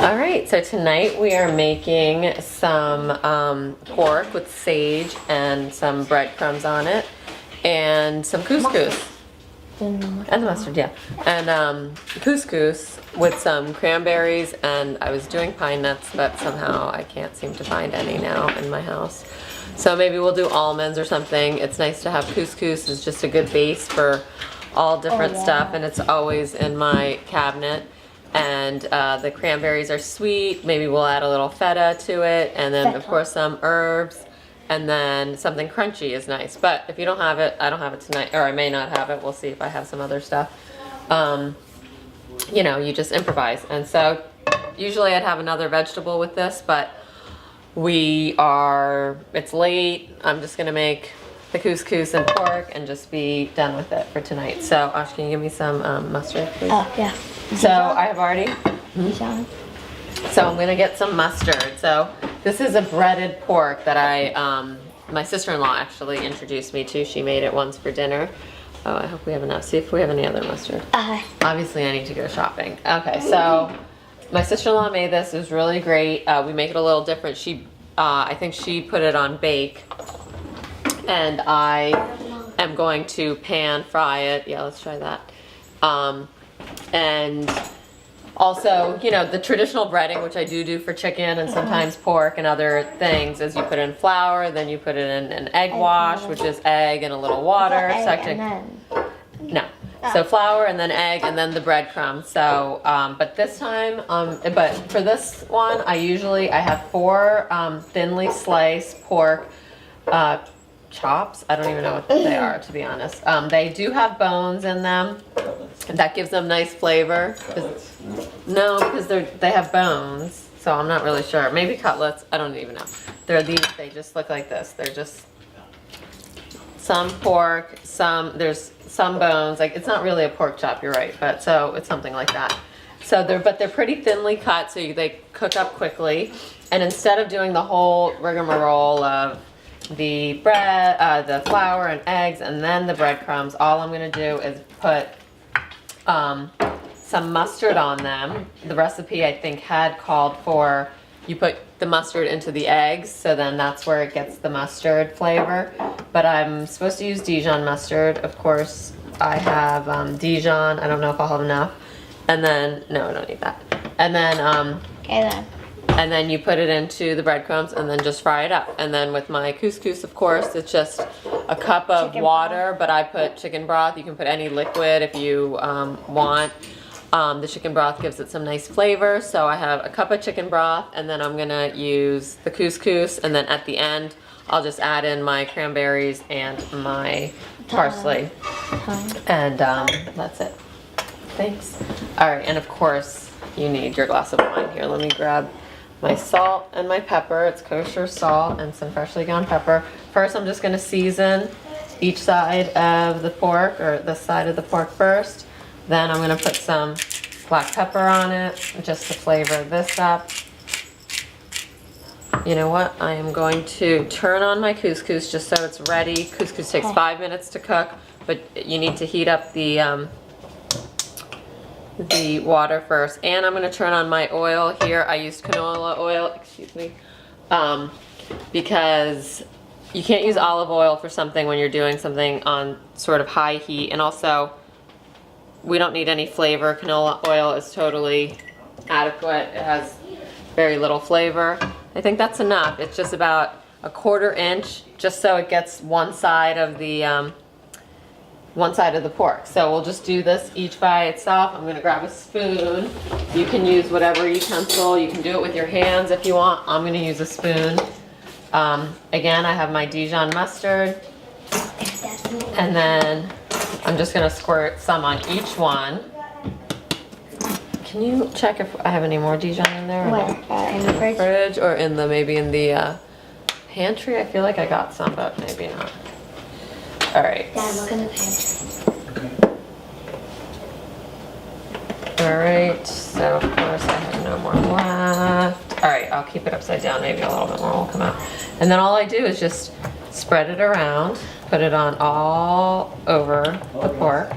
All right, so tonight we are making some pork with sage and some breadcrumbs on it, and some couscous. And the mustard, yeah. And couscous with some cranberries, and I was doing pine nuts, but somehow I can't seem to find any now in my house. So maybe we'll do almonds or something. It's nice to have couscous. It's just a good base for all different stuff, and it's always in my cabinet. And the cranberries are sweet. Maybe we'll add a little feta to it, and then of course some herbs, and then something crunchy is nice. But if you don't have it, I don't have it tonight, or I may not have it. We'll see if I have some other stuff. You know, you just improvise. And so usually I'd have another vegetable with this, but it's late. I'm just gonna make the couscous and pork and just be done with it for tonight. So Ash, can you give me some mustard, please? Oh, yeah. So I have already, Dijon. so I'm gonna get some mustard. So this is a breaded pork that my sister-in-law actually introduced me to. She made it once for dinner. Oh, I hope we have enough. See if we have any other mustard. Obviously I need to go shopping. Okay, so my sister-in-law made this. It was really great. We make it a little different. I think she put it on bake, and I am going to pan fry it. Yeah, let's try that. And also, you know, the traditional breading, which I do for chicken and sometimes pork and other things, is you put in flour, then you put it in an egg wash, which is egg and a little water. No. So flour and then egg and then the breadcrumbs. So, but this time, but for this one, I have 4 thinly sliced pork chops. I don't even know what they are, to be honest. They do have bones in them. That gives them nice flavor. Because they have bones, so I'm not really sure. Maybe cutlets. I don't even know. They just look like this. They're just some pork, there's some bones. Like, it's not really a pork chop, you're right, but so it's something like that. So they're pretty thinly cut, so they cook up quickly. And instead of doing the whole rigmarole of the bread, the flour and eggs, and then the breadcrumbs, all I'm gonna do is put some mustard on them. The recipe, I think, had called for you put the mustard into the eggs, so then that's where it gets the mustard flavor. But I'm supposed to use Dijon mustard. Of course, I have Dijon. I don't know if I'll have enough. And then, no, I don't need that. And then, Okay then. and then you put it into the breadcrumbs and then just fry it up. And then with my couscous, of course, it's just a cup of Chicken water, broth. but I put chicken broth. You can put any liquid if you want. The chicken broth gives it some nice flavor. So I have a cup of chicken broth, and then I'm gonna use the couscous, and then at the end, I'll just add in my cranberries and my parsley. And that's it. Thanks. All right, and of course, you need your glass of wine. Here, let me grab my salt and my pepper. It's kosher salt and some freshly ground pepper. First, I'm just gonna season each side of the pork, or this side of the pork first. Then I'm gonna put some black pepper on it, just to flavor this up. You know what? I am going to turn on my couscous just so it's ready. Couscous takes 5 minutes to cook, but you need to heat up the water first. And I'm gonna turn on my oil here. I used canola oil, excuse me, because you can't use olive oil for something when you're doing something on sort of high heat. And also, we don't need any flavor. Canola oil is totally adequate. It has very little flavor. I think that's enough. It's just about a 1/4 inch, just so it gets one side of the pork. So we'll just do this each by itself. I'm gonna grab a spoon. You can use whatever utensil. You can do it with your hands if you want. I'm gonna use a spoon. Again, I have my Dijon mustard. And then I'm just gonna squirt some on each one. Can you check if I have any more Dijon in there? Where? In the fridge? Fridge, or maybe in the pantry? I feel like I got some, but maybe not. All right. Dad, look in the pantry. All right, so of course I have no more left. All right, I'll keep it upside down. Maybe a little bit more will come out. And then all I do is just spread it around, put it on all over the pork.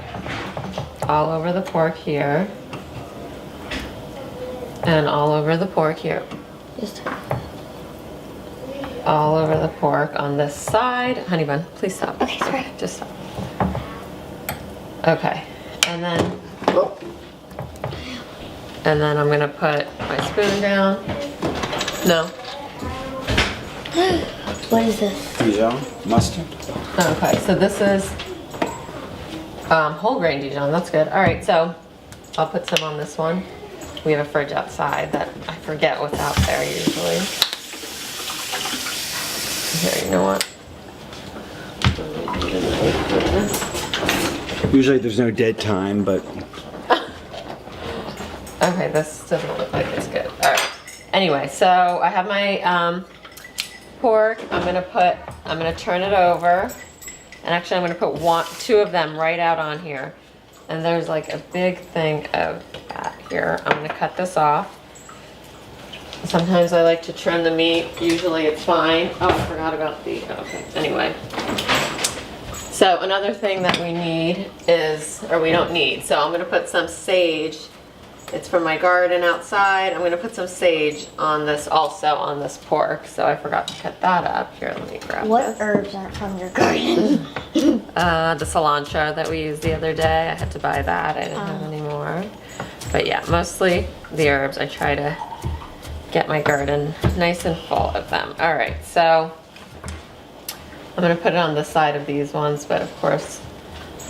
All over the pork here. And all over the pork here. Just All over the pork on this side. Honey bun, please stop. Okay, sorry. Just stop. Okay, and then I'm gonna put my spoon down. No. what is this? Dijon mustard. Okay, so this is whole grain Dijon. That's good. All right, so I'll put some on this one. We have a fridge outside that I forget what's out there usually. Here, you know what? Usually there's no dead time, but Okay, this doesn't look like it's good. All right. Anyway, so I have my pork. I'm gonna turn it over, and actually I'm gonna put two of them right out on here. And there's like a big thing of that here. I'm gonna cut this off. Sometimes I like to trim the meat. Usually it's fine. Oh, I forgot about the. Okay. Anyway. So another thing that we need is, or we don't need. So I'm gonna put some sage. It's from my garden outside. I'm gonna put some sage on this, also on this pork. So I forgot to cut that up. Here, let me grab What this. herbs aren't from your garden? The cilantro that we used the other day. I had to buy that. I didn't have any more. But yeah, mostly the herbs. I try to get my garden nice and full of them. All right, so I'm gonna put it on the side of these ones, but of course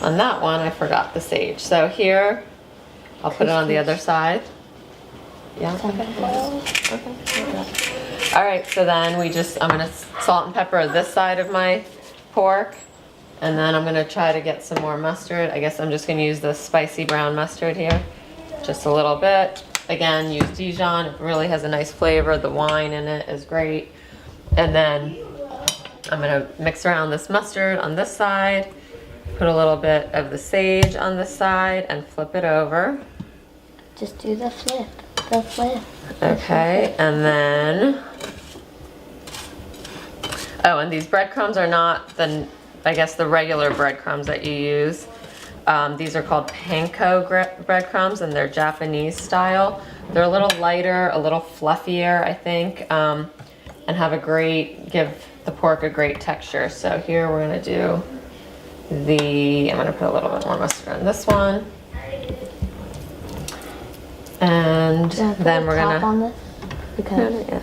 on that one I forgot the sage. So here, I'll put it on the other side. Yeah, okay. All right, so then I'm gonna salt and pepper this side of my pork, and then I'm gonna try to get some more mustard. I guess I'm just gonna use the spicy brown mustard here, just a little bit. Again, use Dijon, it really has a nice flavor. The wine in it is great. And then I'm gonna mix around this mustard on this side, put a little bit of the sage on this side, and flip it over. Just do the flip. The flip. Okay, and then, oh, and these breadcrumbs are not I guess the regular breadcrumbs that you use. These are called panko breadcrumbs, and they're Japanese style. They're a little lighter, a little fluffier, I think, and give the pork a great texture. So here we're gonna do I'm gonna put a little bit more mustard on this one. And then we're top gonna, on this? Because yeah.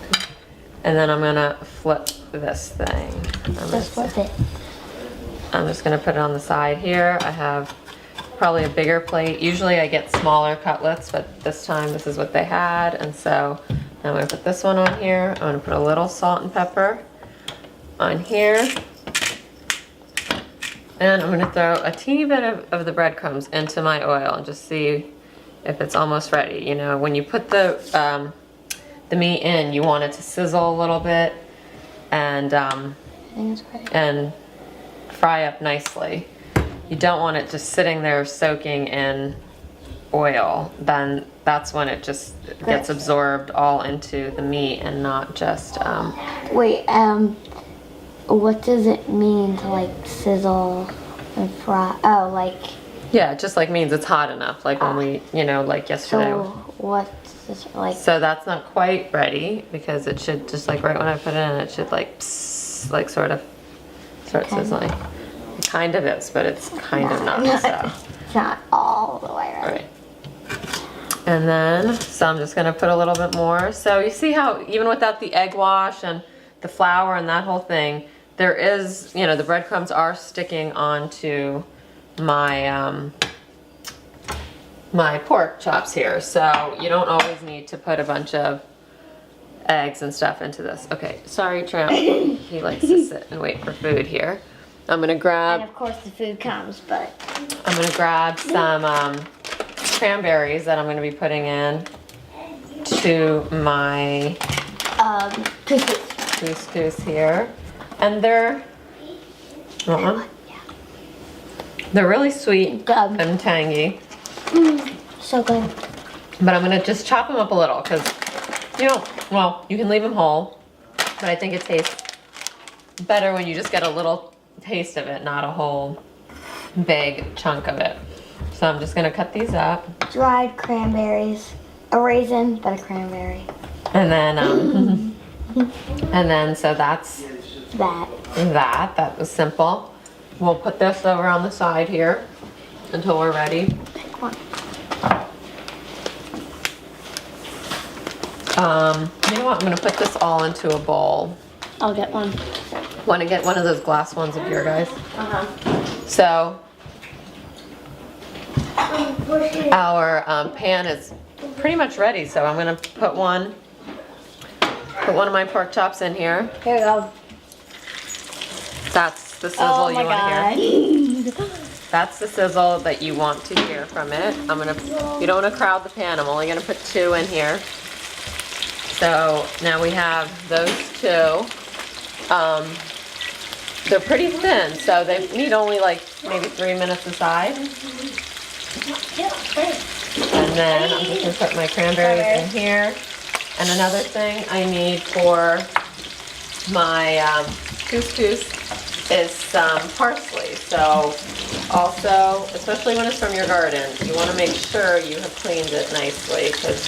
And then I'm gonna flip this thing. just flip it. I'm just gonna put it on the side here. I have probably a bigger plate. Usually I get smaller cutlets, but this time this is what they had. And so I'm gonna put this one on here. I'm gonna put a little salt and pepper on here. And I'm gonna throw a teeny bit of the breadcrumbs into my oil and just see if it's almost ready. You know, when you put the meat in, you want it to sizzle a little bit and I think it's ready. and fry up nicely. You don't want it just sitting there soaking in oil. Then that's when it just gets absorbed all into the meat and not just Wait, what does it mean to like sizzle and fry? Oh, like, yeah, it just like means it's hot enough, like when we, you know, like yesterday. so what's this like? So that's not quite ready because it should just like right when I put it in, it should like psst, like sort of start sizzling. It kind of is, but it's kind of not. So. It's not all the way All ready. right. And then, so I'm just gonna put a little bit more. So you see how even without the egg wash and the flour and that whole thing, there is, you know, the breadcrumbs are sticking onto my my pork chops here. So you don't always need to put a bunch of eggs and stuff into this. Okay, sorry, Tramp. He likes to sit and wait for food here. I'm gonna grab. And of course the food comes, but I'm gonna grab some cranberries that I'm gonna be putting in to my couscous here, and they're really sweet Gum. and tangy. So good. But I'm gonna just chop them up a little because you can leave them whole, but I think it tastes better when you just get a little taste of it, not a whole big chunk of it. So I'm just gonna cut these up. Dried cranberries. a raisin, but a cranberry. And then, and then, so that's That. that was simple. We'll put this over on the side here until we're ready. Pick one. You know what, I'm gonna put this all into a bowl. I'll get one. Wanna get one of those glass ones of your guys? So, our pan is pretty much ready, so I'm gonna put one of my pork chops in here. Here we go. That's the sizzle Oh you my want to hear. god. That's the sizzle that you want to hear from it. You don't want to crowd the pan. I'm only gonna put 2 in here. So now we have those 2. They're pretty thin, so they need only like maybe 3 minutes aside. And then I'm just gonna put my cranberries in here. And another thing I need for my couscous is some parsley. So also, especially when it's from your garden, you want to make sure you have cleaned it nicely because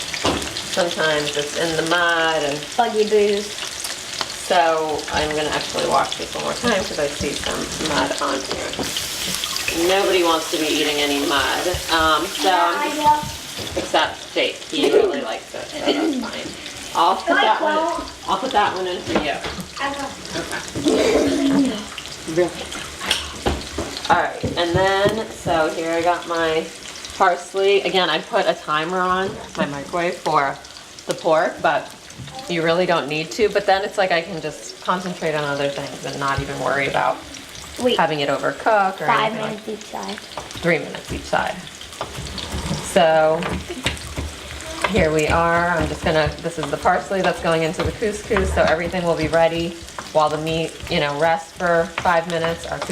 sometimes it's in the mud and Buggy booze. so I'm going to actually wash this one more time because I see some mud on here. Nobody wants to be eating any mud. Except Jake, he really likes it, so that's fine. I'll put that one in for you. Okay. Alright, and then, so here I got my parsley. Again, I put a timer on my microwave for the pork, but you really don't need to. But then it's like I can just concentrate on other things and not even worry about having it overcook or 5 anything. minutes each side. 3 minutes each side. So here we are. This is the parsley that's going into the couscous, so everything will be ready while the meat, rests for 5 minutes. Our